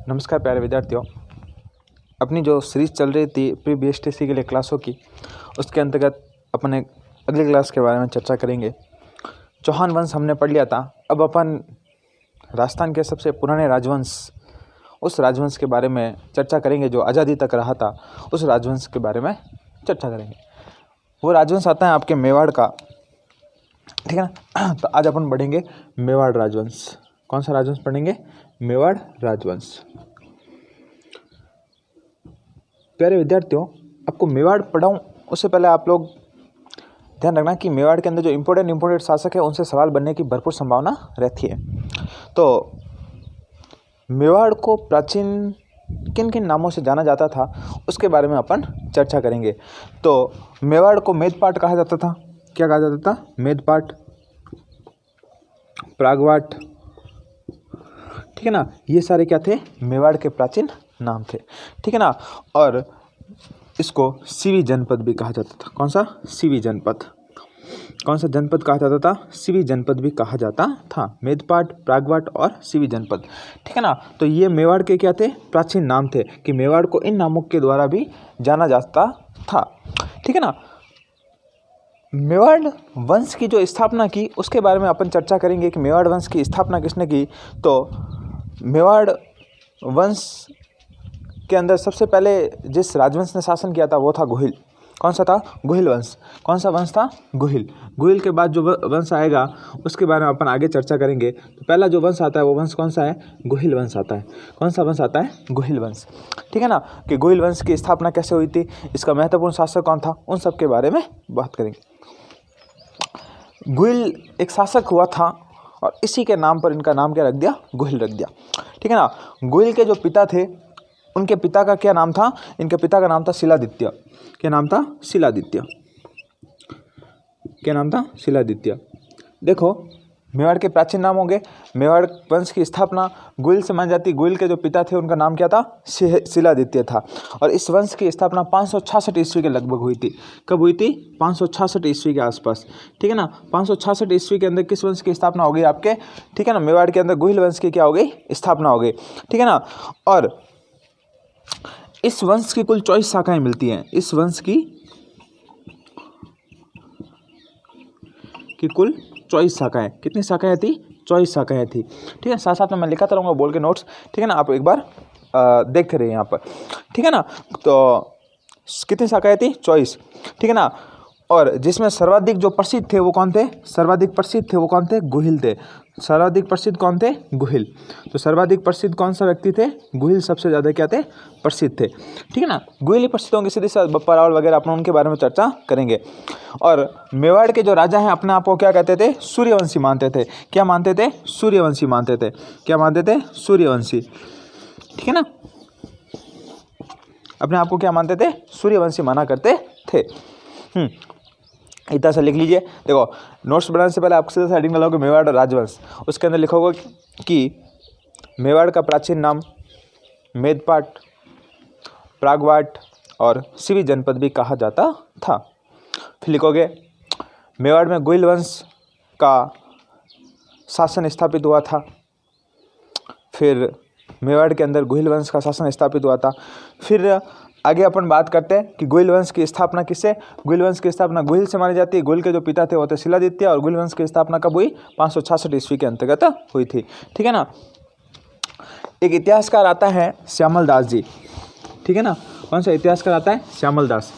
नमस्कार प्यारे विद्यार्थियों। अपनी जो सीरीज चल रही थी प्री बीएसटीसी के लिए क्लासों की, उसके अंतर्गत अपन एक अगले क्लास के बारे में चर्चा करेंगे। चौहान वंश हमने पढ़ लिया था। अब अपन राजस्थान के सबसे पुराने राजवंश, उस राजवंश के बारे में चर्चा करेंगे जो आज़ादी तक रहा था। उस राजवंश के बारे में चर्चा करेंगे। वो राजवंश आता है आपके मेवाड़ का, ठीक है ना। तो आज अपन पढ़ेंगे मेवाड़ राजवंश। कौन सा राजवंश पढ़ेंगे? मेवाड़ राजवंश। प्यारे विद्यार्थियों, आपको मेवाड़ पढ़ाऊँ उससे पहले आप लोग ध्यान रखना कि मेवाड़ के अंदर जो इम्पोर्टेंट शासक है उनसे सवाल बनने की भरपूर संभावना रहती है। तो मेवाड़ को प्राचीन किन किन नामों से जाना जाता था उसके बारे में अपन चर्चा करेंगे। तो मेवाड़ को मेदपाट कहा जाता था। क्या कहा जाता था? मेदपाट, प्रागवाट, ठीक है ना। ये सारे क्या थे? मेवाड़ के प्राचीन नाम थे, ठीक है ना। और इसको सीवी जनपद भी कहा जाता था। कौन सा? सीवी जनपद। कौन सा जनपद कहा जाता था? सीवी जनपद भी कहा जाता था। मेदपाट, प्रागवाट और सीवी जनपद, ठीक है ना। तो ये मेवाड़ के क्या थे? प्राचीन नाम थे कि मेवाड़ को इन नामों के द्वारा भी जाना जाता था, ठीक है ना। मेवाड़ वंश की जो स्थापना की उसके बारे में अपन चर्चा करेंगे कि मेवाड़ वंश की स्थापना किसने की। तो मेवाड़ वंश के अंदर सबसे पहले जिस राजवंश ने शासन किया था वो था गुहिल। कौन सा था? गुहिल वंश। कौन सा वंश था? गुहिल। गुहिल के बाद जो वंश आएगा उसके बारे में अपन आगे चर्चा करेंगे। तो पहला जो वंश आता है वो वंश कौन सा है? गुहिल वंश आता है। कौन सा वंश आता है? गुहिल वंश, ठीक है ना। कि गुहिल वंश की स्थापना कैसे हुई थी, इसका महत्वपूर्ण शासक कौन था, उन सब के बारे में बात करेंगे। गुहिल एक शासक हुआ था और इसी के नाम पर इनका नाम क्या रख दिया? गुहिल रख दिया, ठीक है ना। गुहिल के जो पिता थे उनके पिता का क्या नाम था? इनके पिता का नाम था शिलादित्य। क्या नाम था? शिलादित्य। क्या नाम था? शिलादित्य। देखो, मेवाड़ के प्राचीन नाम होंगे। मेवाड़ वंश की स्थापना गुहिल से मानी जाती। गुहिल के जो पिता थे उनका नाम क्या था? शिलादित्य था। और इस वंश की स्थापना 566 ईस्वी के लगभग हुई थी। कब हुई थी? 566 ईस्वी के आसपास, ठीक है ना। 566 ईस्वी के अंदर किस वंश की स्थापना हो गई आपके? ठीक है ना, मेवाड़ के अंदर गुहिल वंश की क्या हो गई? स्थापना हो गई, ठीक है ना। और इस वंश की कुल 24 शाखाएं मिलती हैं। इस वंश की कुल 24 शाखाएं। कितनी शाखाएं थी? 24 शाखाएं थी, ठीक है। साथ साथ में मैं लिखाता रहूँगा बोल के नोट्स, ठीक है ना। आप एक बार देखते रहिए यहाँ पर, ठीक है ना। तो कितनी शाखाएं थी? 24, ठीक है ना। और जिसमें सर्वाधिक जो प्रसिद्ध थे वो कौन थे? सर्वाधिक प्रसिद्ध थे वो कौन थे? गुहिल थे। सर्वाधिक प्रसिद्ध कौन थे? गुहिल। तो सर्वाधिक प्रसिद्ध कौन सा व्यक्ति थे? गुहिल सबसे ज़्यादा क्या थे? प्रसिद्ध थे, ठीक है ना। गुहिल ही प्रसिद्ध होंगे, सीधे साथ बप्पा रावल वगैरह अपन उनके बारे में चर्चा करेंगे। और मेवाड़ के जो राजा हैं अपने आप को क्या कहते थे? सूर्यवंशी मानते थे। क्या मानते थे? सूर्यवंशी मानते थे। क्या मानते थे? सूर्यवंशी, ठीक है ना। अपने आप को क्या मानते थे? सूर्यवंशी माना करते थे। इतना सा लिख लीजिए। देखो, नोट्स बनाने से पहले आप सीधे हेडिंग डालोगे मेवाड़ राजवंश, उसके अंदर लिखोगे कि मेवाड़ का प्राचीन नाम मेदपाट, प्रागवाट और सीवी जनपद भी कहा जाता था। फिर लिखोगे मेवाड़ में गुहिल वंश का शासन स्थापित हुआ था। फिर मेवाड़ के अंदर गुहिल वंश का शासन स्थापित हुआ था। फिर आगे अपन बात करते हैं कि गुहिल वंश की स्थापना किससे? गुहिल वंश की स्थापना गुहिल से मानी जाती है। गुहिल के जो पिता थे वो थे शिलादित्य। और गुहिल वंश की स्थापना कब हुई? 566 ईस्वी के अंतर्गत हुई थी, ठीक है ना। एक इतिहासकार आता है श्यामल दास जी, ठीक है ना। कौन सा इतिहासकार आता है? श्यामल दास,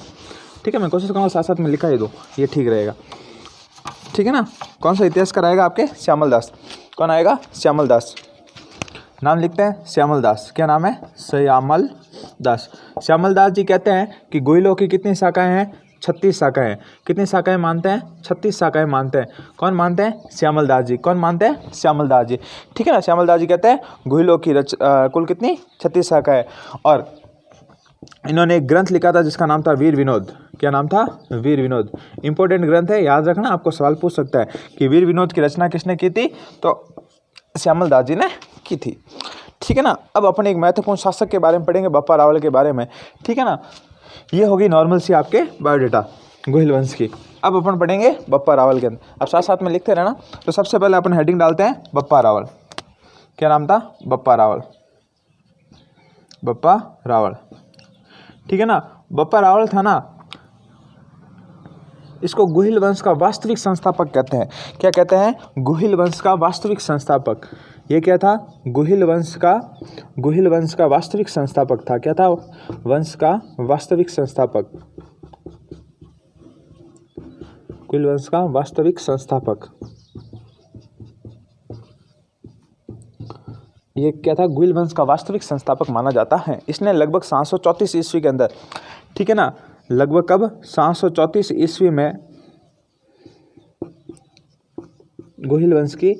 ठीक है। मैं कोशिश करूँगा साथ साथ में लिखा ही दो, ये ठीक रहेगा, ठीक है ना। कौन सा इतिहासकार आएगा आपके? श्यामल दास। कौन आएगा? श्यामल दास। नाम लिखते हैं श्यामल दास। क्या नाम है? श्यामल दास। श्यामल दास जी कहते हैं कि गुहिलों की कितनी शाखाएं हैं? 36 शाखाएं। कितनी शाखाएं मानते हैं? 36 शाखाएं मानते हैं। कौन मानते हैं? श्यामल दास जी। कौन मानते हैं? श्यामल दास जी, ठीक है ना। श्यामल दास जी कहते हैं गुहिलों की कुल कितनी? 36 शाखाएं। और इन्होंने एक ग्रंथ लिखा था जिसका नाम था वीर विनोद। क्या नाम था? वीर विनोद। इंपॉर्टेंट ग्रंथ है, याद रखना, आपको सवाल पूछ सकता है कि वीर विनोद की रचना किसने की थी? तो श्यामल दास जी ने की थी, ठीक है ना। अब अपन एक महत्वपूर्ण शासक के बारे में पढ़ेंगे, बप्पा रावल के बारे में, ठीक है ना। ये होगी नॉर्मल सी आपके बायोडेटा गुहिल वंश की। अब अपन पढ़ेंगे बप्पा रावल के अंदर। अब साथ साथ में लिखते रहना। तो सबसे पहले अपन हेडिंग डालते हैं बप्पा रावल। क्या नाम था? बप्पा रावल। बप्पा रावल, ठीक है ना। बप्पा रावल था ना, इसको गुहिल वंश का वास्तविक संस्थापक कहते हैं। क्या कहते हैं? गुहिल वंश का वास्तविक संस्थापक। ये क्या था? गुहिल वंश का वास्तविक संस्थापक था। क्या था? वंश का वास्तविक संस्थापक, गुहिल वंश का वास्तविक संस्थापक। ये क्या था? गुहिल वंश का वास्तविक संस्थापक माना जाता है। इसने लगभग 734 ईस्वी के अंदर, ठीक है ना, लगभग कब? 734 ईस्वी में गुहिल वंश की,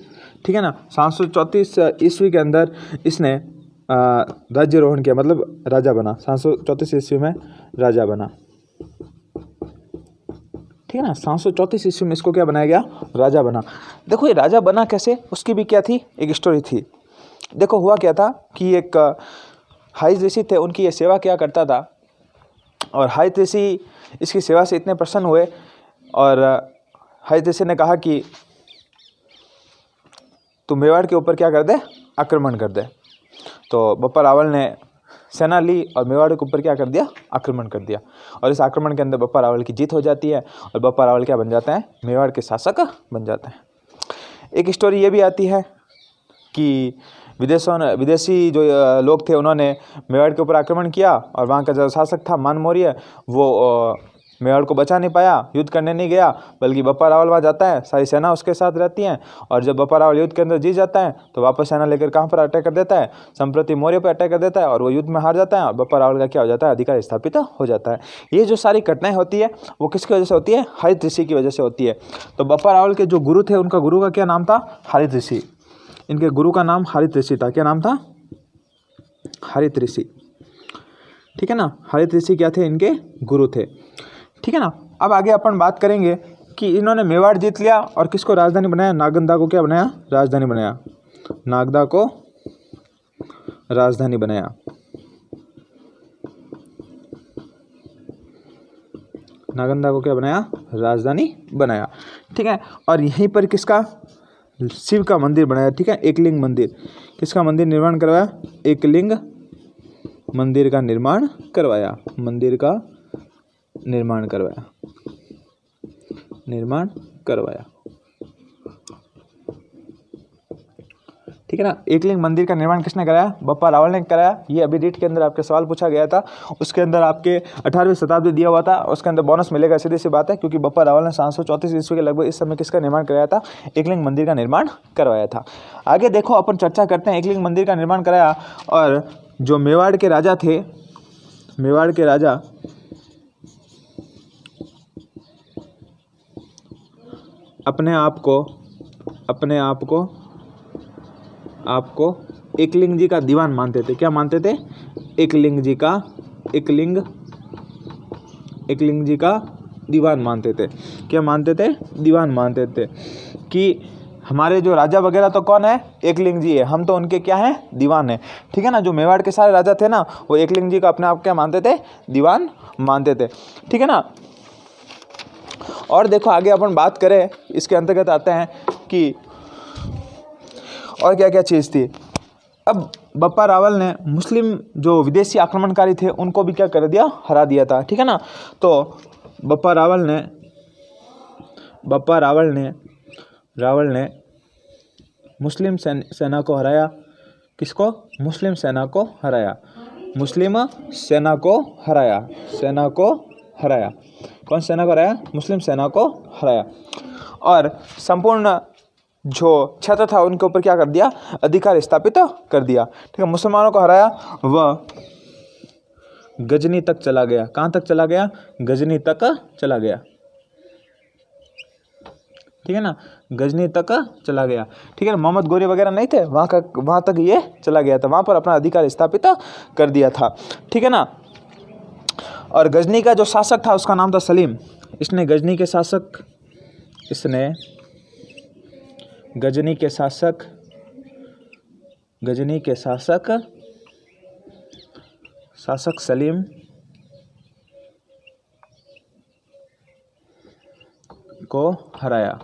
ठीक है ना, 734 ईस्वी के अंदर इसने राज्यारोहण किया, मतलब राजा बना। 734 ईस्वी में राजा बना, ठीक है ना। 734 ईस्वी में इसको क्या बनाया गया? राजा बना। देखो ये राजा बना कैसे, उसकी भी क्या थी? एक स्टोरी थी। देखो हुआ क्या था कि एक हाई ऋषि थे, उनकी ये सेवा क्या करता था, और हाई ऋषि इसकी सेवा से इतने प्रसन्न हुए, और हाई ऋषि ने कहा कि तू मेवाड़ के ऊपर क्या कर दे? आक्रमण कर दे। तो बप्पा रावल ने सेना ली और मेवाड़ के ऊपर क्या कर दिया? आक्रमण कर दिया। और इस आक्रमण के अंदर बप्पा रावल की जीत हो जाती है, और बप्पा रावल क्या बन जाते हैं? मेवाड़ के शासक बन जाते हैं। एक स्टोरी ये भी आती है कि विदेशी जो लोग थे, उन्होंने मेवाड़ के ऊपर आक्रमण किया, और वहाँ का जो शासक था मान मौर्य, वो मेवाड़ को बचा नहीं पाया, युद्ध करने नहीं गया, बल्कि बप्पा रावल वहाँ जाता है, सारी सेना उसके साथ रहती है, और जब बप्पा रावल युद्ध के अंदर जीत जाता है तो वापस सेना लेकर कहाँ पर अटैक कर देता है? संप्रति मौर्य पर अटैक कर देता है, और वो युद्ध में हार जाता है, और बप्पा रावल का क्या हो जाता है? अधिकार स्थापित हो जाता है। ये जो सारी घटनाएं होती है वो किसकी वजह से होती है? हरित ऋषि की वजह से होती है। तो बप्पा रावल के जो गुरु थे, उनका गुरु का क्या नाम था? हरित ऋषि। इनके गुरु का नाम हरित ऋषि था। क्या नाम था? हरित ऋषि, ठीक है ना। हरित ऋषि क्या थे? इनके गुरु थे, ठीक है ना। अब आगे अपन बात करेंगे कि इन्होंने मेवाड़ जीत लिया और किसको राजधानी बनाया? नागदा को क्या बनाया? राजधानी बनाया। नागदा को राजधानी बनाया। नागदा को क्या बनाया? राजधानी बनाया, ठीक है। और यहीं पर किसका? शिव का मंदिर बनाया, ठीक है, एकलिंग मंदिर। किसका मंदिर निर्माण करवाया? एकलिंग मंदिर का निर्माण करवाया। मंदिर का निर्माण करवाया, ठीक है ना। एकलिंग मंदिर का निर्माण किसने कराया? बप्पा रावल ने कराया। ये अभी रीट के अंदर आपके सवाल पूछा गया था, उसके अंदर आपके 18वीं शताब्दी दिया हुआ था, उसके अंदर बोनस मिलेगा, सीधी सी बात है, क्योंकि बप्पा रावल ने 734 ईस्वी के लगभग इस समय किसका निर्माण कराया था? एकलिंग मंदिर का निर्माण करवाया था। आगे देखो अपन चर्चा करते हैं। एकलिंग मंदिर का निर्माण कराया, और जो मेवाड़ के राजा थे, मेवाड़ के राजा अपने आप को एकलिंग जी का दीवान मानते थे। क्या मानते थे? एकलिंग जी का दीवान मानते थे। क्या मानते थे? दीवान मानते थे कि हमारे जो राजा वगैरह तो कौन है? एकलिंग जी है, हम तो उनके क्या हैं? दीवान है, ठीक है ना। जो मेवाड़ के सारे राजा थे ना, वो एकलिंग जी का अपने आप क्या मानते थे? दीवान मानते थे, ठीक है ना। और देखो आगे अपन बात करें, इसके अंतर्गत आते हैं कि और क्या क्या चीज़ थी। अब बप्पा रावल ने मुस्लिम जो विदेशी आक्रमणकारी थे उनको भी क्या कर दिया? हरा दिया था, ठीक है ना। तो बप्पा रावल ने मुस्लिम सेना को हराया। किसको? मुस्लिम सेना को हराया। कौन सेना को हराया? मुस्लिम सेना को हराया। और संपूर्ण जो क्षेत्र था उनके ऊपर क्या कर दिया? अधिकार स्थापित कर दिया, ठीक है। मुसलमानों को हराया, वह गजनी तक चला गया। कहाँ तक चला गया? गजनी तक चला गया, ठीक है ना। गजनी तक चला गया, ठीक है ना। मोहम्मद गोरी वगैरह नहीं थे, वहाँ तक ये चला गया था, वहाँ पर अपना अधिकार स्थापित कर दिया था, ठीक है ना। और गजनी का जो शासक था उसका नाम था सलीम। इसने गजनी के शासक सलीम को हराया।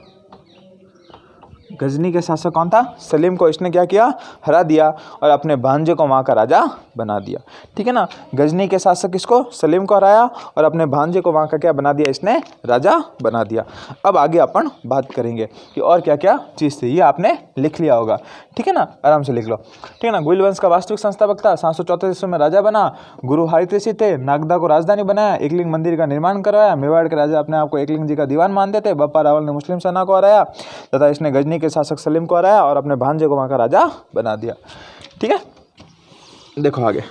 गजनी के शासक कौन था? सलीम को इसने क्या किया? हरा दिया और अपने भांजे को वहाँ का राजा बना दिया। ठीक है ना, गजनी के शासक किसको? सलीम को हराया और अपने भांजे को वहाँ का क्या बना दिया? इसने राजा बना दिया। अब आगे अपन बात करेंगे कि और क्या क्या चीज़ थी, ये आपने लिख लिया होगा। ठीक है ना, आराम से लिख लो। ठीक है ना, गुहिल वंश का वास्तविक संस्थापक था, 734 ईस्वी में राजा बना, गुरु हरित ऋषि थे, नागदा को राजधानी बनाया, एकलिंग मंदिर का निर्माण करवाया, मेवाड़ के राजा अपने आप को एकलिंग जी का दीवान मानते थे, बप्पा रावल ने मुस्लिम सेना को हराया तथा इसने गजनी के शासक सलीम को हराया और अपने भांजे को वहाँ का राजा बना दिया। ठीक है, देखो आगे।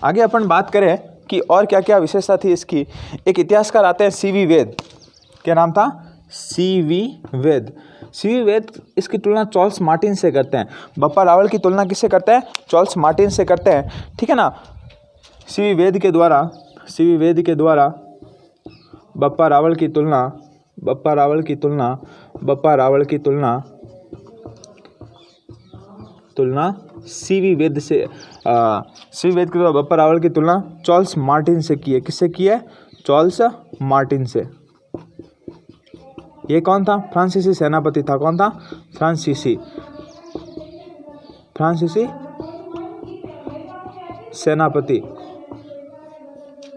आगे अपन बात करें कि और क्या क्या विशेषता थी इसकी। एक इतिहासकार आते हैं सीवी वेद, क्या नाम था? सीवी वेद। सीवी वेद इसकी तुलना चार्ल्स मार्टिन से करते हैं। बप्पा रावल की तुलना किससे करते हैं? चार्ल्स मार्टिन से करते हैं। ठीक है ना, सीवी वेद के द्वारा बप्पा रावल की तुलना सीवी वेद के द्वारा बप्पा रावल की तुलना चार्ल्स मार्टिन से की है। किससे की है? चार्ल्स मार्टिन से। ये कौन था? फ्रांसीसी सेनापति था। कौन था? फ्रांसीसी सेनापति।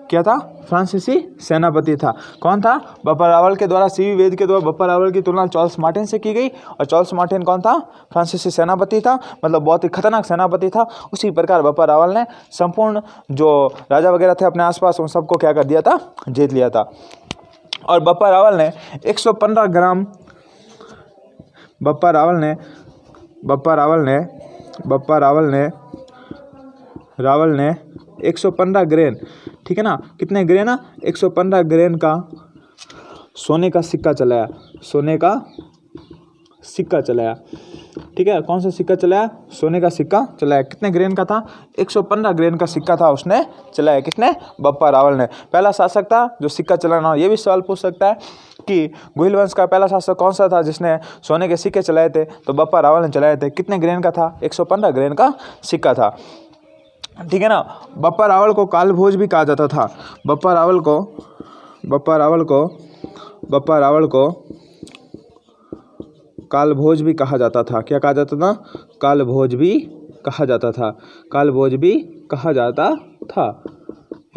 क्या था? फ्रांसीसी सेनापति था। कौन था? बप्पा रावल के द्वारा, सीवी वेद के द्वारा बप्पा रावल की तुलना चार्ल्स मार्टिन से की गई। और चार्ल्स मार्टिन कौन था? फ्रांसीसी सेनापति था, मतलब बहुत ही खतरनाक सेनापति था। उसी प्रकार बप्पा रावल ने संपूर्ण जो राजा वगैरह थे अपने आसपास, उन सबको क्या कर दिया था? जीत लिया था। और बप्पा रावल ने 115 ग्राम 115 ग्रेन, ठीक है ना, कितने ग्रेन? 115 ग्रेन का सोने का सिक्का चलाया। ठीक है, कौन सा सिक्का चलाया? सोने का सिक्का चलाया। कितने ग्रेन का था? 115 ग्रेन का सिक्का था, उसने चलाया। किसने? बप्पा रावल ने। पहला शासक था जो सिक्का चलाना। ये भी सवाल पूछ सकता है कि गुहिल वंश का पहला शासक कौन सा था जिसने सोने के सिक्के चलाए थे? तो बप्पा रावल ने चलाए थे। कितने ग्रेन का था? 115 ग्रेन का सिक्का था। ठीक है ना, बप्पा रावल को कालभोज भी कहा जाता था। बप्पा रावल को कालभोज भी कहा जाता था। क्या कहा जाता था? कालभोज भी कहा जाता था।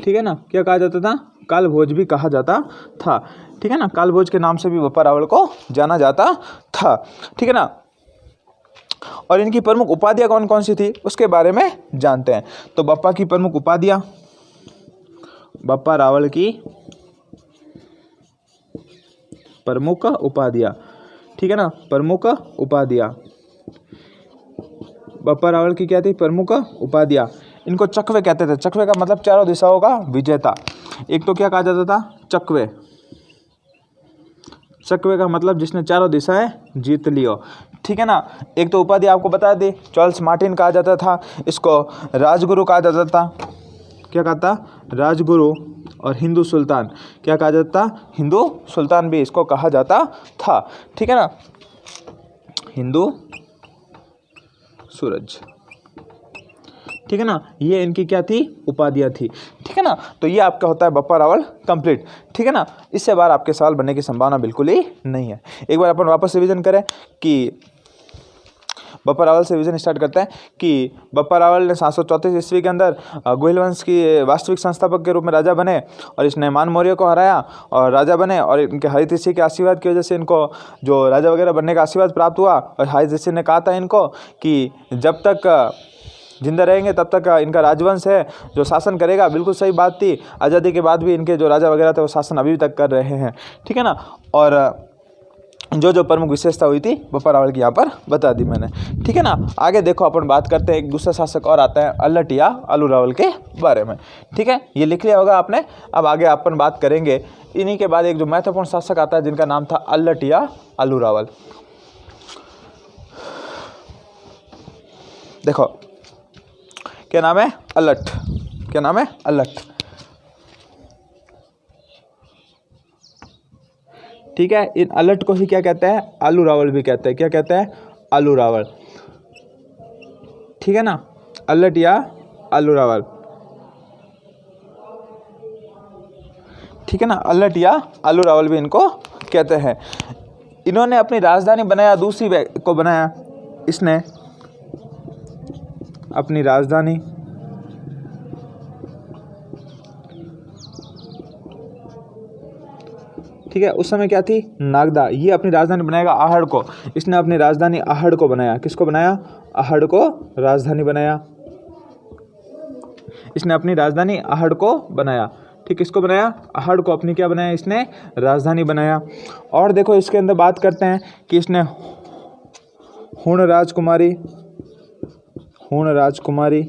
ठीक है ना, क्या कहा जाता था? कालभोज भी कहा जाता था। ठीक है ना, कालभोज के नाम से भी बप्पा रावल को जाना जाता था। ठीक है ना, और इनकी प्रमुख उपाधियां कौन कौन सी थी उसके बारे में जानते हैं। तो बप्पा की प्रमुख उपाधियां, बप्पा रावल की प्रमुख उपाधियां, ठीक है ना, प्रमुख उपाधियां, बप्पा रावल की क्या थी? प्रमुख उपाधियां। इनको चकवे कहते थे। चकवे का मतलब चारों दिशाओं का विजेता। एक तो क्या कहा जाता था? चकवे का मतलब जिसने चारों दिशाएं जीत लियो। ठीक है ना, एक तो उपाधि आपको बता दी, चार्ल्स मार्टिन कहा जाता था। इसको राजगुरु कहा जाता था। क्या कहा था? राजगुरु। और हिंदू सुल्तान, क्या कहा जाता था? हिंदू सुल्तान भी इसको कहा जाता था। ठीक है ना, हिंदू सूरज। ठीक है ना, ये इनकी क्या थी? उपाधियां थी। ठीक है ना, तो ये आपका होता है बप्पा रावल कंप्लीट। ठीक है ना, इससे बार आपके सवाल बनने की संभावना बिल्कुल ही नहीं है। एक बार अपन वापस रिवीजन करें कि बप्पा रावल से रिवीजन स्टार्ट करते हैं कि बप्पा रावल ने 734 ईस्वी के अंदर गुहिल वंश की वास्तविक संस्थापक के रूप में राजा बने और इसने मान मौर्य को हराया और राजा बने। और इनके हरित ऋषि के आशीर्वाद की वजह से इनको जो राजा वगैरह बनने का आशीर्वाद प्राप्त हुआ। और हरित ऋषि ने कहा था इनको कि जब तक जिंदा रहेंगे तब तक इनका राजवंश है जो शासन करेगा। बिल्कुल सही बात थी। आज़ादी के बाद भी इनके जो राजा वगैरह थे वो शासन अभी तक कर रहे हैं। ठीक है ना, और जो प्रमुख विशेषता हुई थी बप्पा रावल की यहाँ पर बता दी मैंने। ठीक है ना, आगे देखो अपन बात करते हैं। एक दूसरा शासक और आता है अल्लट या आलू रावल के बारे में। ठीक है, ये लिख लिया होगा आपने। अब आगे अपन बात करेंगे। इन्हीं के बाद एक जो महत्वपूर्ण शासक आता है जिनका नाम था अल्लट या आलू रावल। देखो क्या नाम है? अल्लट। क्या नाम है? अल्लट। ठीक है, इन अल्लट को ही क्या कहते हैं? आलू रावल भी कहते हैं। क्या कहते हैं? आलू रावल। ठीक है ना, अल्लट या आलू रावल। ठीक है ना, अल्लट या आलू रावल भी इनको कहते हैं। इन्होंने अपनी राजधानी बनाया दूसरी को बनाया, इसने अपनी राजधानी ठीक है, उस समय क्या थी, नागदा। ये अपनी राजधानी बनाएगा आहड़ को, इसने अपनी राजधानी आहड़ को बनाया। किसको बनाया, आहड़ को राजधानी बनाया, इसने अपनी राजधानी आहड़ को बनाया। ठीक, किसको बनाया, आहड़ को अपनी क्या बनाया, इसने राजधानी बनाया। और देखो इसके अंदर बात करते हैं कि इसने हुण राजकुमारी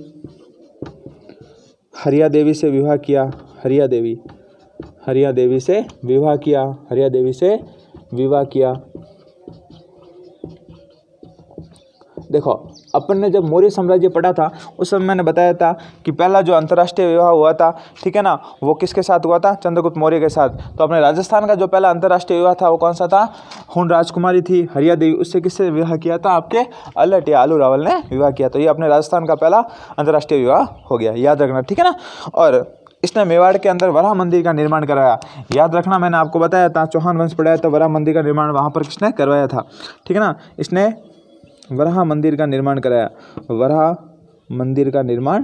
हरिया देवी से विवाह किया, हरिया देवी से विवाह किया। देखो अपन ने जब मौर्य साम्राज्य पढ़ा था उस समय मैंने बताया था कि पहला जो अंतर्राष्ट्रीय विवाह हुआ था, ठीक है ना, वो किसके साथ हुआ था, चंद्रगुप्त मौर्य के साथ। तो अपने राजस्थान का जो पहला अंतर्राष्ट्रीय विवाह था वो कौन सा था, हुण राजकुमारी थी हरिया देवी, उससे किससे विवाह किया था, आपके अल्लट या आलू रावल ने विवाह किया। तो ये अपने राजस्थान का पहला अंतर्राष्ट्रीय विवाह हो गया, याद रखना, ठीक है ना। और इसने मेवाड़ के अंदर वराह मंदिर का निर्माण कराया। याद रखना, मैंने आपको बताया था चौहान वंश पढ़ाया तो वराह मंदिर का निर्माण वहाँ पर किसने करवाया था, ठीक है ना। इसने वराह मंदिर का निर्माण कराया, वराह मंदिर का निर्माण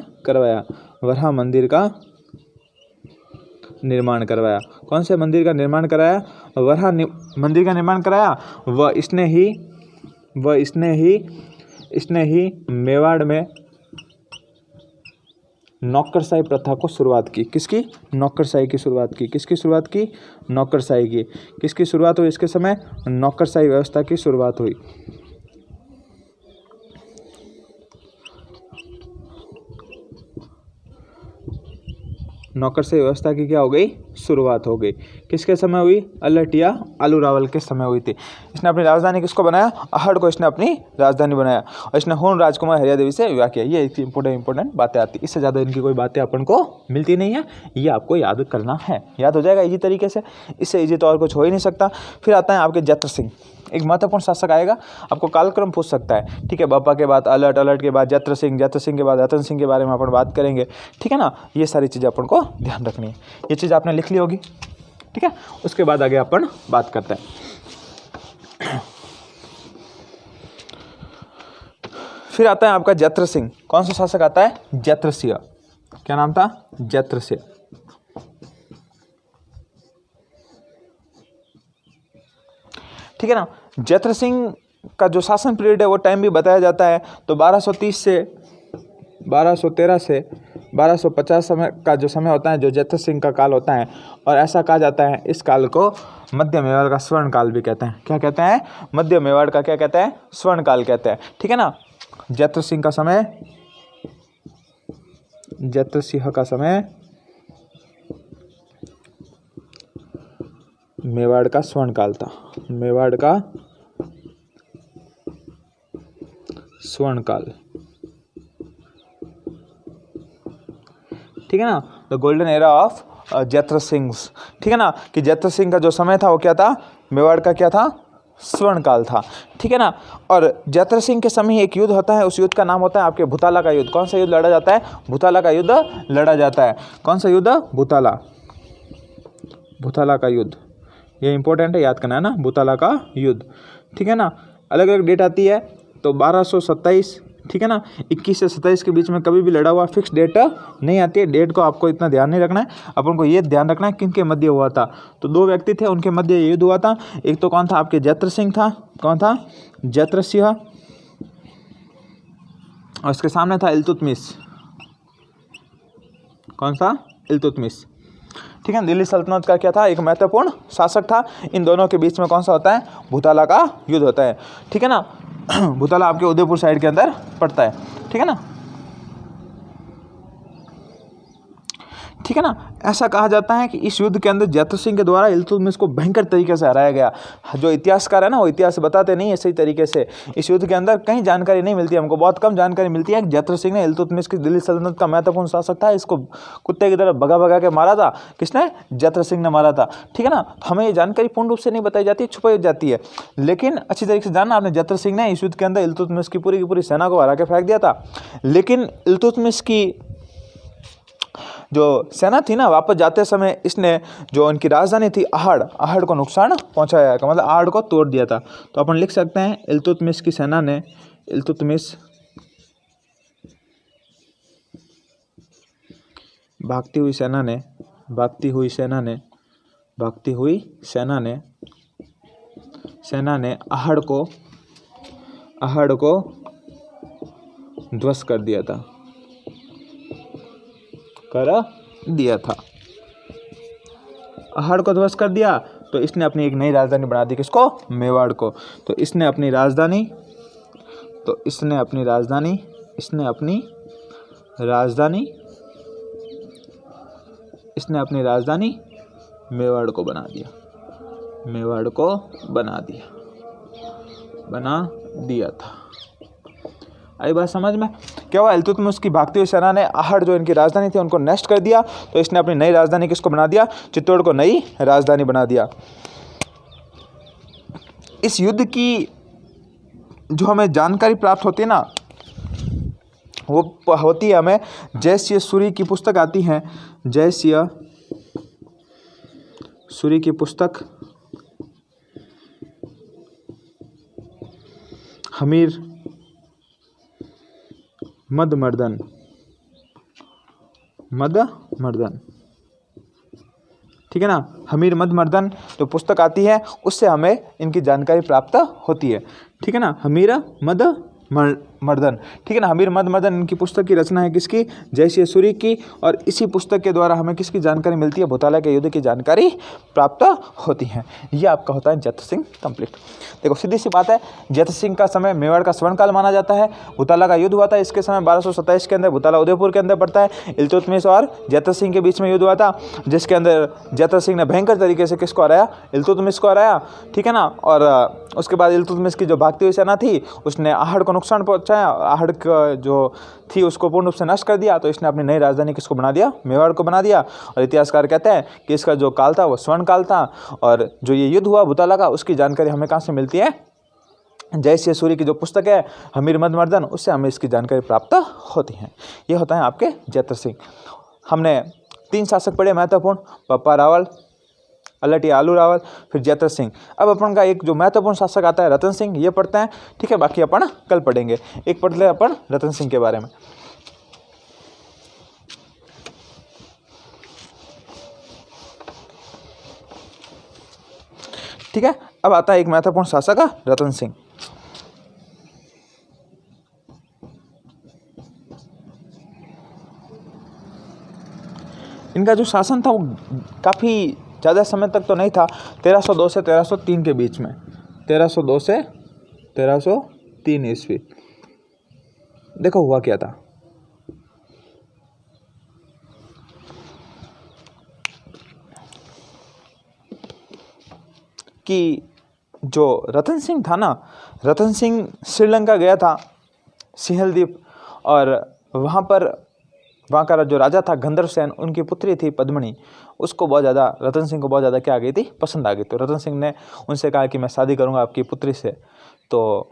करवाया। कौन से मंदिर का निर्माण कराया, वराह मंदिर का निर्माण कराया। इसने ही मेवाड़ में नौकरशाही प्रथा को शुरुआत की। किसकी, नौकरशाही की शुरुआत की। किसकी शुरुआत की, नौकरशाही की। किसकी शुरुआत हुई इसके समय, नौकरशाही व्यवस्था की शुरुआत हुई। नौकरशाही व्यवस्था की क्या हो गई, शुरुआत हो गई। किसके समय हुई, अल्लट या आलू रावल के समय हुई थी। इसने अपनी राजधानी किसको बनाया, आहड़ को इसने अपनी राजधानी बनाया। और इसने हुण राजकुमार हरिया देवी से विवाह किया। ये इंपॉर्टेंट बातें आती, इससे ज़्यादा इनकी कोई बातें अपन को मिलती नहीं है, ये आपको याद करना है, याद हो जाएगा इजी तरीके से, इससे इजी तो और कुछ हो ही नहीं सकता। फिर आता है आपके जत्र सिंह, एक महत्वपूर्ण शासक आएगा, आपको कालक्रम पूछ सकता है, ठीक है। बप्पा के बाद अल्लट, अल्लट के बाद जत्र सिंह के बाद रतन सिंह के बारे में अपन बात करेंगे, ठीक है ना। ये सारी चीज़ें अपन को ध्यान रखनी है, ये चीज़ आपने लिख ली होगी, ठीक है। उसके बाद आगे अपन बात करते हैं। फिर आता है आपका जत्र सिंह। कौन सा शासक आता है, जत्र सिंह। क्या नाम था, जत्र सिंह। ठीक है ना। जत्र सिंह का जो शासन पीरियड है वो टाइम भी बताया जाता है। तो 1230 से 1213 से 1250 समय का जो समय होता है, जो जत्र सिंह का काल होता है, और ऐसा कहा जाता है इस काल को मध्य मेवाड़ का स्वर्ण काल भी कहते हैं। क्या कहते हैं, मध्य मेवाड़ का क्या कहते हैं, स्वर्ण काल कहते हैं, ठीक है ना। जत्र सिंह का समय, जत्र सिंह का समय मेवाड़ का स्वर्ण काल था, मेवाड़ का स्वर्ण काल, ठीक है ना। The golden era of Jatra Singh, ठीक है ना, कि जत्र सिंह का जो समय था वो क्या था, मेवाड़ का क्या था, स्वर्ण काल था, ठीक है ना। और जत्र सिंह के समय एक युद्ध होता है, उस युद्ध का नाम होता है आपके भूताला का युद्ध। कौन सा युद्ध लड़ा जाता है, भूताला का युद्ध लड़ा जाता है। कौन सा युद्ध, भूताला का युद्ध, ये इंपॉर्टेंट है, याद करना है ना, भूताला का युद्ध, ठीक है ना। अलग अलग डेट आती है, तो 1227, ठीक है ना, 21 से 27 के बीच में कभी भी लड़ा हुआ फिक्स डेट नहीं आती है। डेट को आपको इतना ध्यान नहीं रखना है, अपन को ये ध्यान रखना है किनके मध्य हुआ था। तो दो व्यक्ति थे, उनके मध्य युद्ध हुआ था। एक तो कौन था, आपके जत्र सिंह था। कौन था, जत्र सिंह, और उसके सामने था इल्तुतमिश। कौन सा, इल्तुतमिश, ठीक है। दिल्ली सल्तनत का क्या था, एक महत्वपूर्ण शासक था। इन दोनों के बीच में कौन सा होता है, भूताला का युद्ध होता है, ठीक है ना। भूताला आपके उदयपुर साइड के अंदर पड़ता है, ठीक है ना, ठीक है ना। ऐसा कहा जाता है कि इस युद्ध के अंदर जत्र सिंह के द्वारा इल्तुतमिश को भयंकर तरीके से हराया गया। जो इतिहासकार है ना, वो इतिहास बताते नहीं है सही तरीके से। इस युद्ध के अंदर कहीं जानकारी नहीं मिलती, हमको बहुत कम जानकारी मिलती है कि जत्र सिंह ने इल्तुतमिश की दिल्ली सल्तनत का महत्वपूर्ण शासक था, इसको कुत्ते की तरह भगा भगा के मारा था। किसने, जत्र सिंह ने मारा था, ठीक है ना। तो हमें ये जानकारी पूर्ण रूप से नहीं बताई जाती, छुपाई जाती है। लेकिन अच्छी तरीके से जानना आपने, जत्र सिंह ने इस युद्ध के अंदर इल्तुतमिश की पूरी सेना को हरा के फेंक दिया था। लेकिन इल्तुतमिश की जो सेना थी ना, वापस जाते समय इसने जो उनकी राजधानी थी आहड़ को नुकसान पहुंचाया का मतलब आहड़ को तोड़ दिया था। तो अपन लिख सकते हैं इल्तुतमिश की सेना ने, इल्तुतमिश भागती हुई सेना ने आहड़ को ध्वस्त कर दिया था, आहड़ को ध्वस्त कर दिया। तो इसने अपनी एक नई राजधानी बना दी, किसको? मेवाड़ को। तो इसने अपनी राजधानी मेवाड़ को बना दिया था। आई बात समझ में? क्या हुआ? इल्तुतमिश की भागती हुई सेना ने आहड़ जो इनकी राजधानी थी उनको नष्ट कर दिया। तो इसने अपनी नई राजधानी किसको बना दिया? चित्तौड़ को नई राजधानी बना दिया। इस युद्ध की जो हमें जानकारी प्राप्त होती है ना, वो होती है हमें जयसिंह सूरी की पुस्तक आती है, जयसिंह सूरी की पुस्तक हमीर मदमर्दन, ठीक है ना, हमीर मदमर्दन तो पुस्तक आती है, उससे हमें इनकी जानकारी प्राप्त होती है। ठीक है ना, हमीर मदमर्दन, ठीक है ना, हमीर मदमर्दन इनकी पुस्तक की रचना है किसकी? जयसिंह सूरी की। और इसी पुस्तक के द्वारा हमें किसकी जानकारी मिलती है? भूताला के युद्ध की जानकारी प्राप्त होती है। ये आपका होता है जैत सिंह कंप्लीट। देखो सीधी सी बात है, जैत सिंह का समय मेवाड़ का स्वर्णकाल माना जाता है। भूताला का युद्ध हुआ था, इसके समय 1227 के अंदर भूताला उदयपुर के अंदर पड़ता है। इल्तुतमिश और जैत सिंह के बीच में युद्ध हुआ था, जिसके अंदर जैत सिंह ने भयंकर तरीके से किसको हराया? इल्तुतमिश को हराया। ठीक है ना, और उसके बाद इल्तुतमिश की जो भागती हुई सेना थी उसने आहड़ को नुकसान पहुंचाया, आहड़ का जो थी उसको पूर्ण रूप से नष्ट कर दिया। तो इसने अपनी नई राजधानी किसको बना दिया? मेवाड़ को बना दिया। और इतिहासकार कहते हैं कि इसका जो काल था वो स्वर्ण काल था। और जो ये युद्ध हुआ भूताला का, उसकी जानकारी हमें कहाँ से मिलती है? जयसिंह सूरी की जो पुस्तक है हमीर मदमर्दन, उससे हमें इसकी जानकारी प्राप्त होती है। ये होता है आपके जैत सिंह। हमने 3 शासक पढ़े महत्वपूर्ण, पप्पा रावल, अलट आलू रावल, फिर जैत सिंह। अब अपन का एक जो महत्वपूर्ण शासक आता है रतन सिंह, ये पढ़ते हैं। ठीक है, बाकी अपन कल पढ़ेंगे। एक पढ़ ले अपन रतन सिंह के बारे में। ठीक है, अब आता है एक महत्वपूर्ण शासक रतन सिंह। इनका जो शासन था वो काफ़ी ज़्यादा समय तक तो नहीं था, 1302 से 1303 के बीच में, 1302 से 1303 ईस्वी। देखो हुआ क्या था कि जो रतन सिंह था ना, रतन सिंह श्रीलंका गया था, सिंहल द्वीप, और वहाँ का जो राजा था गंधर्वसेन, उनकी पुत्री थी पद्मिनी, उसको बहुत ज़्यादा, रतन सिंह को बहुत ज़्यादा क्या आ गई थी? पसंद आ गई। तो रतन सिंह ने उनसे कहा कि मैं शादी करूँगा आपकी पुत्री से। तो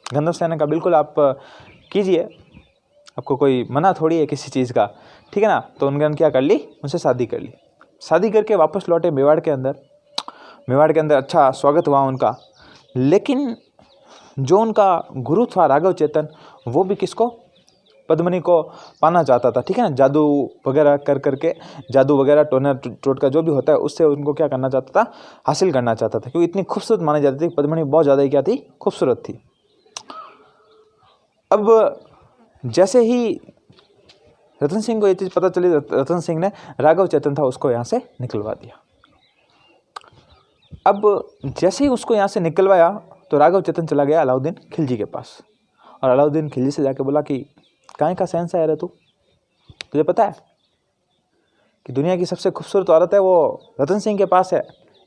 गंधर्वसेन ने कहा बिल्कुल आप कीजिए, आपको कोई मना थोड़ी है किसी चीज़ का। ठीक है ना, तो उन्होंने क्या कर ली? उनसे शादी कर ली। शादी करके वापस लौटे मेवाड़ के अंदर अच्छा स्वागत हुआ उनका। लेकिन जो उनका गुरु था राघव चेतन, वो भी किसको? पद्मिनी को पाना चाहता था। ठीक है ना, जादू वगैरह करके, जादू वगैरह टोटका जो भी होता है, उससे उनको क्या करना चाहता था? हासिल करना चाहता था, क्योंकि इतनी खूबसूरत मानी जाती थी पद्मिनी, बहुत ज़्यादा ही क्या थी? खूबसूरत थी। अब जैसे ही रतन सिंह को ये चीज़ पता चली, रतन सिंह ने राघव चेतन था उसको यहाँ से निकलवा दिया। अब जैसे ही उसको यहाँ से निकलवाया तो राघव चेतन चला गया अलाउद्दीन खिलजी के पास, और अलाउद्दीन खिलजी से जाके बोला कि काहे का शहंशाह है तू? तुझे पता है कि दुनिया की सबसे खूबसूरत औरत है वो रतन सिंह के पास है,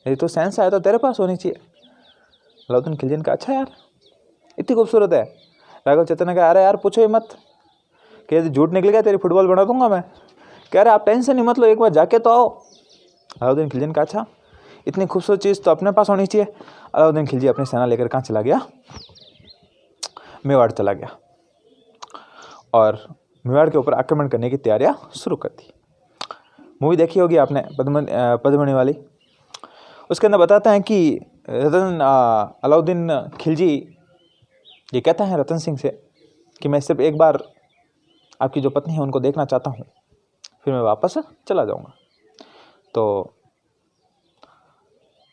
यदि तू शहंशाह है तो तेरे पास होनी चाहिए। अलाउद्दीन खिलजी ने कहा अच्छा यार, इतनी खूबसूरत है? राघव चेतन ने कहा अरे यार पूछो ही मत, कि यदि झूठ निकल गया तेरी फुटबॉल बना दूंगा मैं। कह रहे आप टेंशन ही मत लो, एक बार जाके तो आओ। अलाउद्दीन खिलजी ने कहा अच्छा, इतनी खूबसूरत चीज़ तो अपने पास होनी चाहिए। अलाउद्दीन खिलजी अपनी सेना लेकर कहाँ चला गया? मेवाड़ चला गया, और मेवाड़ के ऊपर आक्रमण करने की तैयारियां शुरू कर दी। मूवी देखी होगी आपने, पद्मिनी वाली। उसके अंदर बताते हैं कि अलाउद्दीन खिलजी ये कहता है रतन सिंह से कि मैं सिर्फ एक बार आपकी जो पत्नी है उनको देखना चाहता हूँ, फिर मैं वापस चला जाऊँगा। तो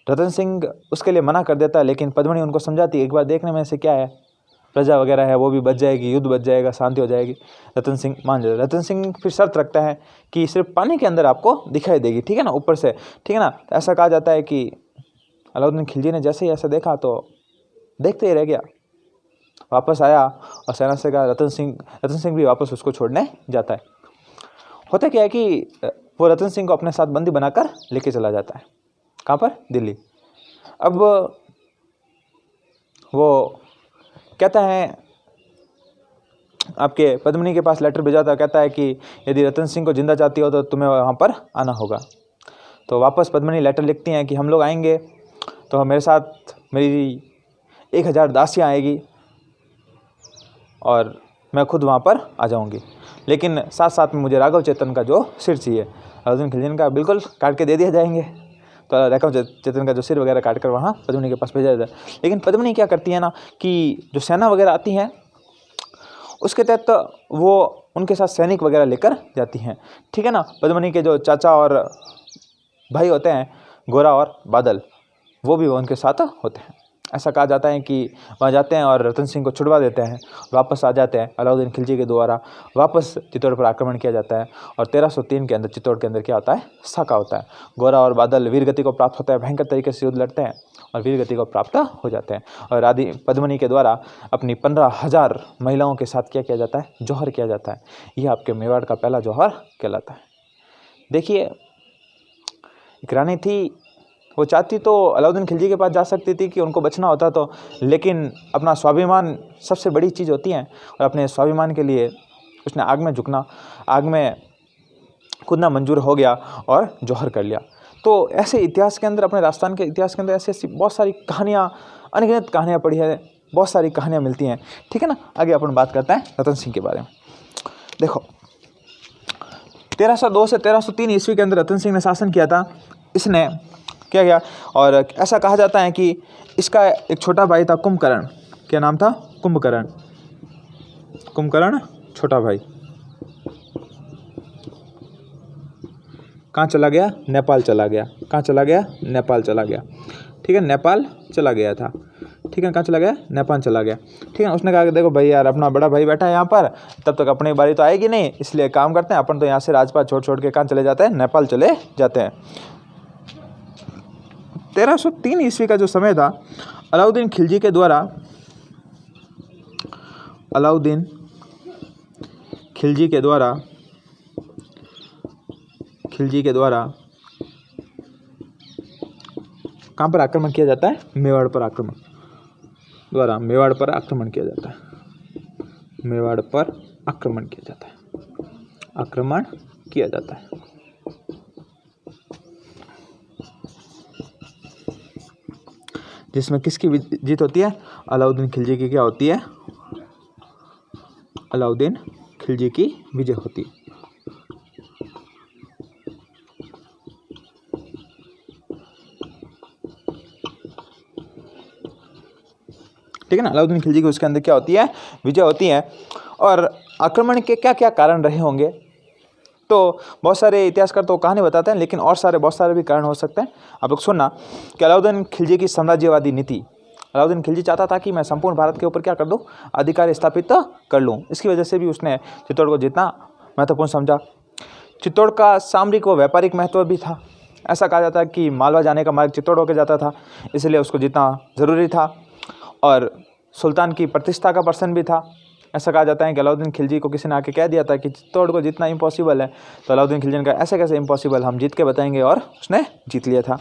रतन सिंह उसके लिए मना कर देता है, लेकिन पद्मिनी उनको समझाती है एक बार देखने में से क्या है, प्रजा वगैरह है वो भी बच जाएगी, युद्ध बच जाएगा, शांति हो जाएगी। रतन सिंह मान जाता है। रतन सिंह फिर शर्त रखता है कि सिर्फ पानी के अंदर आपको दिखाई देगी, ठीक है ना, ऊपर से, ठीक है ना। तो ऐसा कहा जाता है कि अलाउद्दीन खिलजी ने जैसे ही ऐसा देखा तो देखते ही रह गया, वापस आया और सेना से कहा रतन सिंह भी वापस उसको छोड़ने जाता है। होता क्या है कि वो रतन सिंह को अपने साथ बंदी बनाकर लेके चला जाता है। कहाँ पर? दिल्ली। अब वो कहता है आपके पद्मिनी के पास लेटर भेजा था, कहता है कि यदि रतन सिंह को जिंदा चाहती हो तो तुम्हें वहाँ पर आना होगा। तो वापस पद्मिनी लेटर लिखती हैं कि हम लोग आएंगे तो मेरे साथ मेरी 1000 दासियाँ आएगी और मैं खुद वहाँ पर आ जाऊँगी, लेकिन साथ साथ में मुझे राघव चेतन का जो सिर चाहिए। अलाउद्दीन खिलजी का बिल्कुल काट के दे दिया जाएंगे। तो राघव चेतन का जो सिर वगैरह काट कर वहाँ पद्मिनी के पास भेजा जाता है। लेकिन पद्मिनी क्या करती है ना कि जो सेना वगैरह आती है उसके तहत वो उनके साथ सैनिक वगैरह लेकर जाती हैं, ठीक है ना। पद्मिनी के जो चाचा और भाई होते हैं गोरा और बादल, वो भी उनके साथ होते हैं। ऐसा कहा जाता है कि वहाँ जाते हैं और रतन सिंह को छुड़वा देते हैं, वापस आ जाते हैं। अलाउद्दीन खिलजी के द्वारा वापस चित्तौड़ पर आक्रमण किया जाता है और 1303 के अंदर चित्तौड़ के अंदर क्या होता है? साका होता है। गोरा और बादल वीर गति को प्राप्त होता है, भयंकर तरीके से युद्ध लड़ते हैं और वीर गति को प्राप्त हो जाते हैं। और रानी पद्मिनी के द्वारा अपनी 15,000 महिलाओं के साथ क्या किया जाता है? जौहर किया जाता है। यह आपके मेवाड़ का पहला जौहर कहलाता है। देखिए, एक रानी थी, वो चाहती तो अलाउद्दीन खिलजी के पास जा सकती थी कि उनको बचना होता तो, लेकिन अपना स्वाभिमान सबसे बड़ी चीज़ होती है और अपने स्वाभिमान के लिए उसने आग में झुकना, आग में कूदना मंजूर हो गया और जौहर कर लिया। तो ऐसे इतिहास के अंदर, अपने राजस्थान के इतिहास के अंदर ऐसी बहुत सारी कहानियाँ, अनगिनत कहानियाँ पढ़ी है, बहुत सारी कहानियाँ मिलती हैं, ठीक है ना। आगे अपन बात करते हैं रतन सिंह के बारे में। देखो, 1302 से 1303 ईस्वी के अंदर रतन सिंह ने शासन किया था। इसने क्या किया, और ऐसा कहा जाता है कि इसका एक छोटा भाई था कुंभकर्ण। क्या नाम था? कुंभकर्ण। कुंभकर्ण छोटा भाई कहाँ चला गया? नेपाल चला गया। कहाँ चला गया? नेपाल चला गया, ठीक है, नेपाल चला गया था, ठीक है। कहाँ चला गया? नेपाल चला गया, ठीक है। उसने कहा कि देखो भाई यार, अपना बड़ा भाई बैठा है यहाँ पर, तब तक अपनी बारी तो आएगी नहीं, इसलिए काम करते हैं अपन तो यहाँ से राजपाट छोड़ के कहाँ चले जाते हैं? नेपाल चले जाते हैं। 1303 ईस्वी का जो समय था, अलाउद्दीन खिलजी के द्वारा कहाँ पर आक्रमण किया जाता है? मेवाड़ पर आक्रमण किया जाता है। आक्रमण किया जाता है। जिसमें किसकी जीत होती है? अलाउद्दीन खिलजी की क्या होती है? अलाउद्दीन खिलजी की विजय होती है। ठीक है ना। अलाउद्दीन खिलजी की उसके अंदर क्या होती है? विजय होती है। और आक्रमण के क्या क्या कारण रहे होंगे, तो बहुत सारे इतिहासकार तो कहानी बताते हैं, लेकिन और बहुत सारे भी कारण हो सकते हैं। आप लोग सुनना कि अलाउद्दीन खिलजी की साम्राज्यवादी नीति। अलाउद्दीन खिलजी चाहता था कि मैं संपूर्ण भारत के ऊपर क्या कर दूं? अधिकार स्थापित कर लूं। इसकी वजह से भी उसने चित्तौड़ को जितना महत्वपूर्ण समझा। चित्तौड़ का सामरिक व व्यापारिक महत्व भी था। ऐसा कहा जाता है कि मालवा जाने का मार्ग चित्तौड़ होकर जाता था, इसलिए उसको जितना ज़रूरी था। और सुल्तान की प्रतिष्ठा का प्रश्न भी था। ऐसा कहा जाता है कि अलाउद्दीन खिलजी को किसी ने आके कह दिया था कि चित्तौड़ को जितना इम्पॉसिबल है, तो अलाउद्दीन खिलजी ने कहा ऐसे कैसे इम्पॉसिबल, हम जीत के बताएंगे, और उसने जीत लिया था।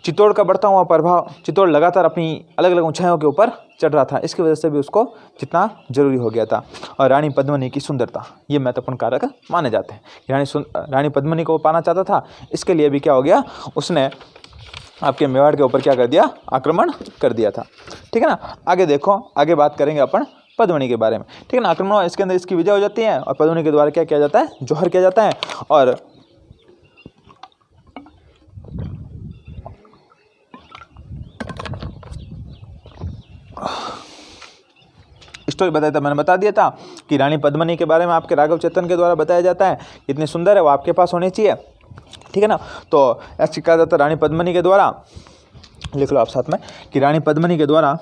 चित्तौड़ का बढ़ता हुआ प्रभाव, चित्तौड़ लगातार अपनी अलग अलग ऊंचाइयों के ऊपर चढ़ रहा था, इसकी वजह से भी उसको जितना जरूरी हो गया था। और रानी पद्मिनी की सुंदरता, ये महत्वपूर्ण कारक माने जाते हैं। रानी पद्मिनी को पाना चाहता था, इसके लिए भी क्या हो गया, उसने आपके मेवाड़ के ऊपर क्या कर दिया? आक्रमण कर दिया था। ठीक है ना। आगे देखो, आगे बात करेंगे अपन पद्मिनी के बारे में। ठीक है ना। आक्रमण इसके अंदर इसकी विजय हो जाती है और पद्मिनी के द्वारा क्या किया जाता है? जौहर किया जाता है। और स्टोरी बताया था, मैंने बता दिया था कि रानी पद्मिनी के बारे में आपके राघव चेतन के द्वारा बताया जाता है, इतनी सुंदर है, वो आपके पास होनी चाहिए, ठीक है ना। तो ऐसे कहा जाता है रानी पद्मिनी के द्वारा, लिख लो आप साथ में कि रानी पद्मिनी के द्वारा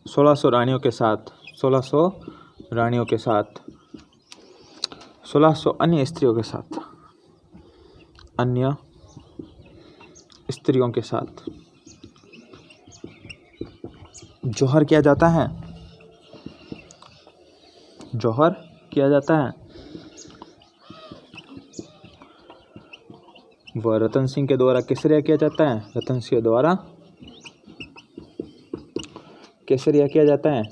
1600 रानियों के साथ 1600 अन्य स्त्रियों के साथ जौहर किया जाता है। वह रतन सिंह के द्वारा केसरिया किया जाता है। रतन सिंह द्वारा केसरिया किया जाता है।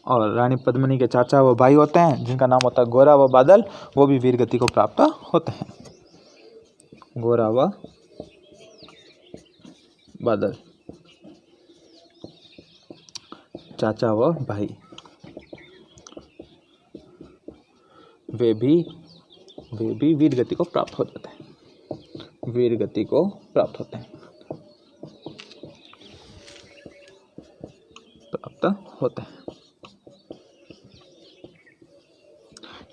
और रानी पद्मिनी के चाचा व भाई होते हैं जिनका नाम होता है गोरा व बादल, वो भी वीर गति को प्राप्त होते हैं। गोरा व बादल, चाचा व भाई, वे भी वीर गति को प्राप्त हो जाते हैं।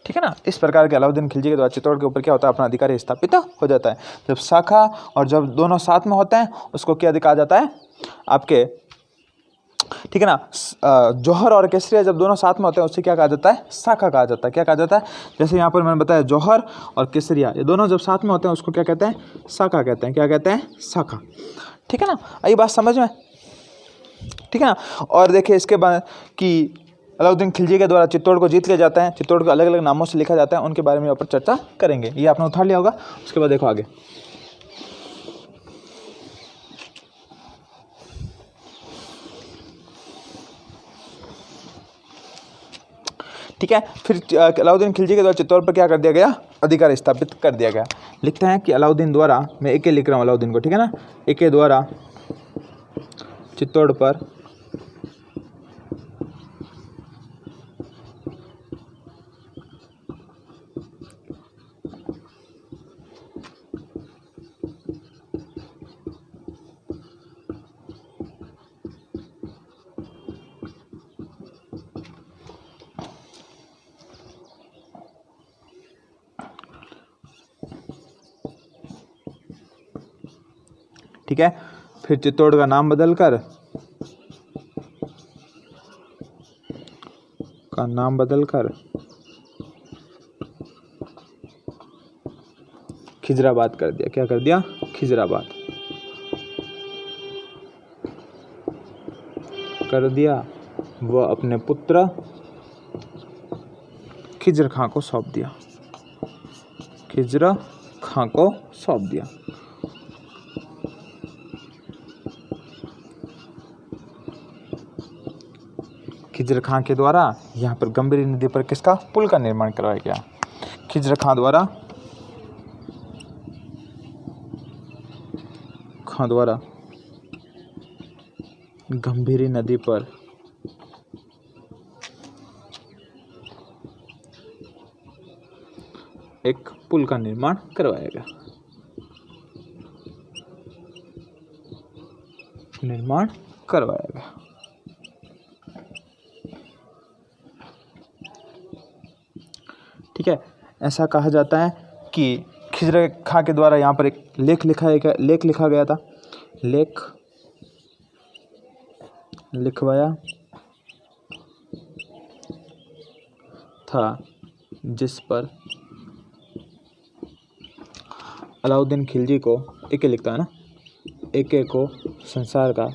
ठीक है ना। इस प्रकार के अलाउद्दीन खिलजी के द्वारा चित्तौड़ के ऊपर क्या होता है, अपना अधिकार स्थापित हो जाता है। जब शाखा और जब दोनों साथ में होते हैं उसको क्या कहा जाता है आपके, ठीक है ना। जौहर और केसरिया जब दोनों साथ में होते हैं उससे क्या कहा जाता है, शाखा कहा जाता है। क्या कहा जाता है, जैसे यहाँ पर मैंने बताया जौहर और केसरिया ये दोनों जब साथ में होते हैं उसको क्या कहते हैं, शाखा कहते हैं। क्या कहते हैं, शाखा, ठीक है ना। आई बात समझ में, ठीक है ना। और देखिए इसके बाद कि अलाउद्दीन खिलजी के द्वारा चित्तौड़ को जीत लिया जाता है। चित्तौड़ को अलग अलग नामों से लिखा जाता है, उनके बारे में यहाँ पर चर्चा करेंगे। ये आपने उठार लिया होगा। उसके बाद देखो आगे, ठीक है। फिर अलाउद्दीन खिलजी के द्वारा चित्तौड़ पर क्या कर दिया गया, अधिकार स्थापित कर दिया गया। लिखते हैं कि अलाउद्दीन द्वारा, मैं एक लिख रहा हूँ अलाउद्दीन को, ठीक है ना। एक द्वारा चित्तौड़ पर ठीक है। फिर चित्तौड़ का नाम बदलकर खिजराबाद कर दिया। क्या कर दिया, खिजराबाद कर दिया। वह अपने पुत्र खिजर खां को सौंप दिया। खिजर खां के द्वारा यहाँ पर गंभीरी नदी पर किसका, पुल का निर्माण करवाया गया। खिजर खां द्वारा गंभीरी नदी पर एक पुल का निर्माण करवाया गया। ठीक है। ऐसा कहा जाता है कि खिजर खां के द्वारा यहाँ पर एक लेख लिखा गया था। लेख लिखवाया था जिस पर अलाउद्दीन खिलजी को, एक लिखता है ना, एक को संसार का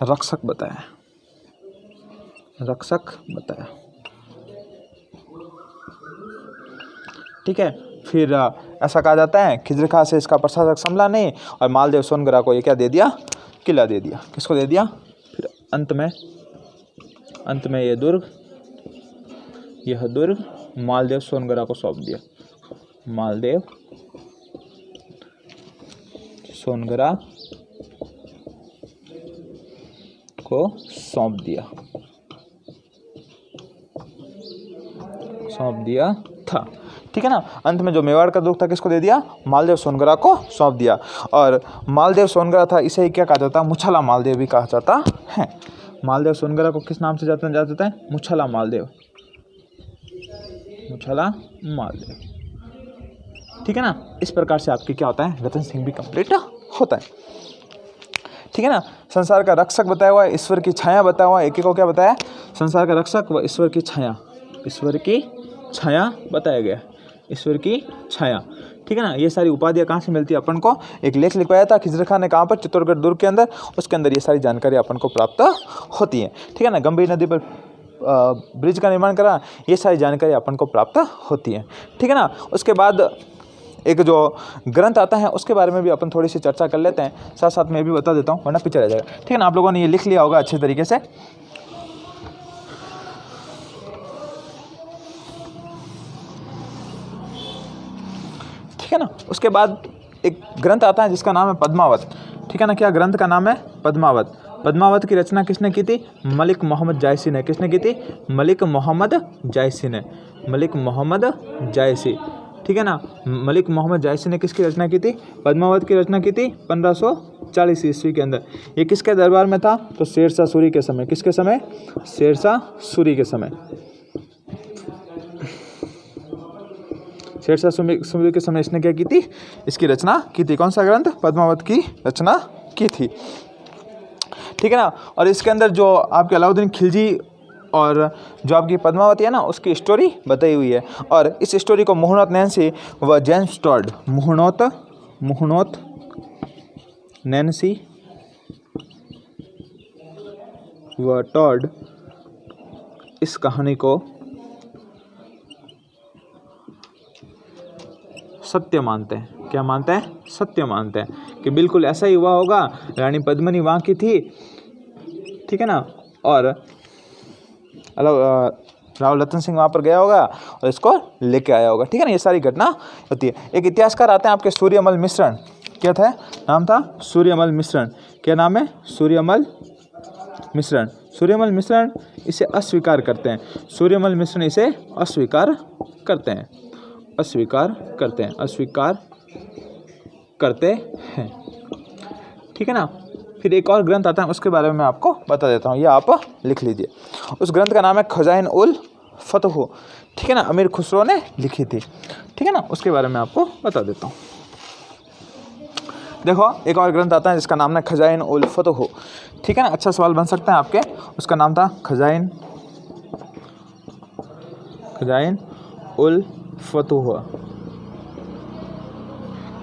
रक्षक बताया। ठीक है। फिर ऐसा कहा जाता है खिजर खां से इसका प्रशासक संभला नहीं और मालदेव सोनगरा को ये क्या दे दिया, किला दे दिया। किसको दे दिया, फिर अंत में यह दुर्ग मालदेव सोनगरा को सौंप दिया। मालदेव सोनगरा को सौंप दिया था। ठीक है ना। अंत में जो मेवाड़ का दुख था किसको दे दिया, मालदेव सोनगरा को सौंप दिया। और मालदेव सोनगरा था, इसे क्या कहा जाता है, मुछला मालदेव भी कहा जाता है। मालदेव सोनगरा को किस नाम से जाता है, मुछला मालदेव, मुछला मालदेव। ठीक है ना। इस प्रकार से आपके क्या होता है, रतन सिंह भी कंप्लीट होता है। ठीक है ना। संसार का रक्षक बताया हुआ है, ईश्वर की छाया बताया हुआ है। एक को क्या बताया, संसार का रक्षक व ईश्वर की छाया, ईश्वर की छाया बताया गया, ईश्वर की छाया। ठीक है ना। ये सारी उपाधियाँ कहाँ से मिलती है अपन को, एक लेख लिखवाया था खिजर खान ने, कहाँ पर, चित्तौड़गढ़ दुर्ग के अंदर। उसके अंदर ये सारी जानकारी अपन को प्राप्त होती है। ठीक है ना। गंभीर नदी पर ब्रिज का निर्माण करा, ये सारी जानकारी अपन को प्राप्त होती है। ठीक है ना। उसके बाद एक जो ग्रंथ आता है उसके बारे में भी अपन थोड़ी सी चर्चा कर लेते हैं, साथ साथ मैं भी बता देता हूँ वरना पीछे रह जाएगा। ठीक है ना। आप लोगों ने ये लिख लिया होगा अच्छे तरीके से। ठीक है ना। उसके बाद एक ग्रंथ आता है जिसका नाम है पद्मावत। ठीक है ना। क्या ग्रंथ का नाम है, पद्मावत। पद्मावत की रचना किसने की थी, मलिक मोहम्मद जायसी ने। किसने की थी, मलिक मोहम्मद जायसी ने, मलिक मोहम्मद जायसी। ठीक है ना। मलिक मोहम्मद जायसी ने किसकी रचना की थी, पद्मावत की रचना की थी 1540 ईस्वी के अंदर। ये किसके दरबार में था, तो शेरशाह सूरी के समय। किसके समय, शेरशाह सूरी के समय, शेरशाह सूरी के समय इसने क्या की थी, इसकी रचना की थी। कौन सा ग्रंथ, पद्मावत की रचना की थी। ठीक है ना। और इसके अंदर जो आपके अलाउद्दीन खिलजी और जो आपकी पद्मावती है ना, उसकी स्टोरी बताई हुई है। और इस स्टोरी को मुहनोत नैन्सी व जेम्स टॉड, मुहनोत नैन्सी व टॉड इस कहानी को सत्य मानते हैं। क्या मानते हैं, सत्य मानते हैं कि बिल्कुल ऐसा ही हुआ होगा। रानी पद्मिनी वहाँ की थी। ठीक है ना। और राव रतन सिंह वहाँ पर गया होगा और इसको लेके आया होगा। ठीक है ना। ये सारी घटना होती है। एक इतिहासकार आते हैं आपके, सूर्यमल मिश्रण। क्या था, नाम था सूर्यमल मिश्रण। क्या नाम है, सूर्यमल मिश्रण। सूर्यमल मिश्रण इसे अस्वीकार करते हैं, सूर्यमल मिश्रण इसे अस्वीकार करते हैं, अस्वीकार करते हैं। ठीक है ना। फिर एक और ग्रंथ आता है, उसके बारे में मैं आपको बता देता हूँ, ये आप लिख लीजिए। उस ग्रंथ का नाम है खजाइन उल फतह। ठीक है ना। अमीर खुसरो ने लिखी थी। ठीक है ना। उसके बारे में आपको बता देता हूँ। देखो एक और ग्रंथ आता है जिसका नाम है खजाइन उल फतह। ठीक है ना। अच्छा सवाल बन सकते हैं आपके। उसका नाम था खजाइन उल फतह,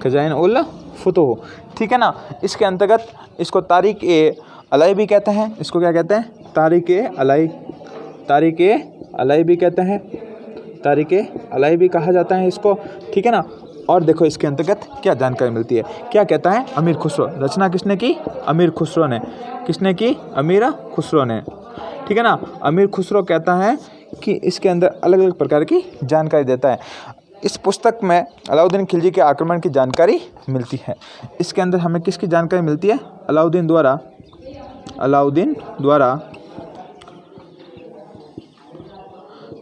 खजाइन उल फतह। ठीक है ना। इसके अंतर्गत इसको तारीख ए अलाई भी कहते हैं। इसको क्या कहते हैं, तारीख ए अलाई भी कहते हैं, तारीख ए अलाई भी कहा जाता है इसको। ठीक है ना। और देखो इसके अंतर्गत क्या जानकारी मिलती है। क्या कहता है, अमीर खुसरो, रचना किसने की, अमीर खुसरो ने। किसने की, अमीर खुसरो ने। ठीक है ना। अमीर खुसरो कहता है कि इसके अंदर अलग अलग प्रकार की जानकारी देता है। इस पुस्तक में अलाउद्दीन खिलजी के आक्रमण की जानकारी मिलती है। इसके अंदर हमें किसकी जानकारी मिलती है, अलाउद्दीन द्वारा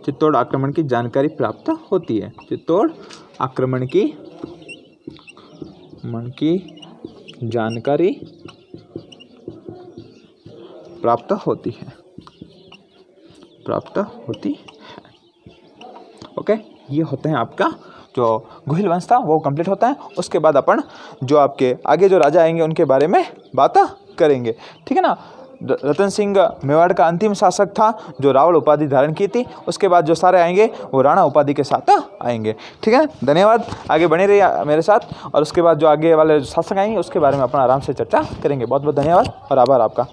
चित्तौड़ आक्रमण की जानकारी प्राप्त होती है। चित्तौड़ आक्रमण की जानकारी प्राप्त होती है। ओके। ये होते हैं आपका जो गोहिल वंश था वो कंप्लीट होता है। उसके बाद अपन जो आपके आगे जो राजा आएंगे उनके बारे में बात करेंगे। ठीक है ना। रतन सिंह मेवाड़ का अंतिम शासक था जो रावल उपाधि धारण की थी। उसके बाद जो सारे आएंगे वो राणा उपाधि के साथ आएंगे। ठीक है। धन्यवाद। आगे बने रहिए मेरे साथ। और उसके बाद जो आगे वाले शासक आएंगे उसके बारे में अपन आराम से चर्चा करेंगे। बहुत बहुत धन्यवाद और आभार आपका।